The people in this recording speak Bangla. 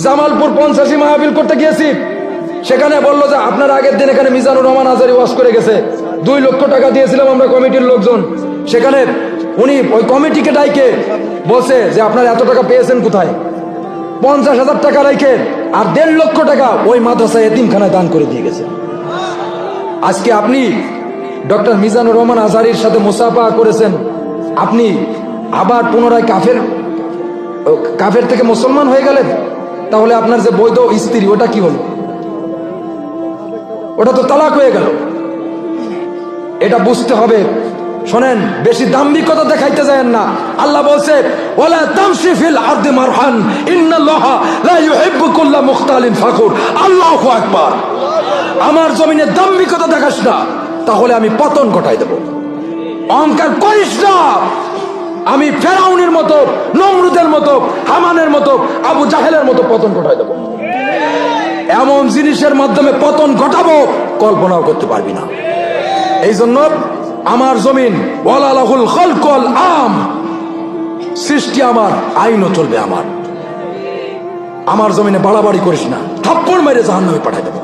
জামালপুর 85 মাহফিল করতে গিয়েছি, সেখানে বললো যে আপনার আগের দিন এখানে মিজানুর রহমান আজারি ওয়াজ করে গেছে, 2 লক্ষ টাকা দিয়েছিলাম আমরা কমিটির লোকজন। সেখানে উনি ওই কমিটিকে ডাইকে বলছে যে আপনারা এত টাকা পেয়েছেন কোথায়? 50,000 টাকা রেখে আর 1.5 লক্ষ টাকা ওই মাদ্রাসায় এতিমখানায় দান করে দিয়ে গেছে। আজকে আপনি ডক্টর মিজানুর রহমান আজহারির সাথে মুসাফা করেছেন, আপনি আবার পুনরায় কাফের থেকে মুসলমান হয়ে গেলেন। তাহলে আপনার যে বৈধ স্ত্রী ওটা কি হলো? ওটা তো তালাক হয়ে গেল। এটা বুঝতে হবে। শোনেন, বেশি দাম্ভিকতা দেখাইতে যায়েন না। আল্লাহ বলছে ওয়ালা তামশি ফিল আরদি মারহান ইন্নাল্লাহা লা ইউহিব্বু কুল্লা মুখতালিন ফাকুর। আল্লাহু আকবার। আমার জমিনে দাম্ভিকতা দেখাস না, তাহলে আমি পতন ঘটাই দেব। অহংকার করিস না, আমি ফেরাউনের মতো, নমরুদের মতো, হামানের মতো, আবু জাহেলের মতো পতন ঘটাই দেব। এমন জিনিসের মাধ্যমে পতন ঘটাবো কল্পনাও করতে পারবি না। এই জন্য আমার জমিন ওয়ালাহুল খালকুল আম, সৃষ্টি আমার, আইনও চলবে আমার। আমার জমিনে বাড়াবাড়ি করিস না, থাপ্পড় মেরে জাহান্নামে পাঠাই দেবো।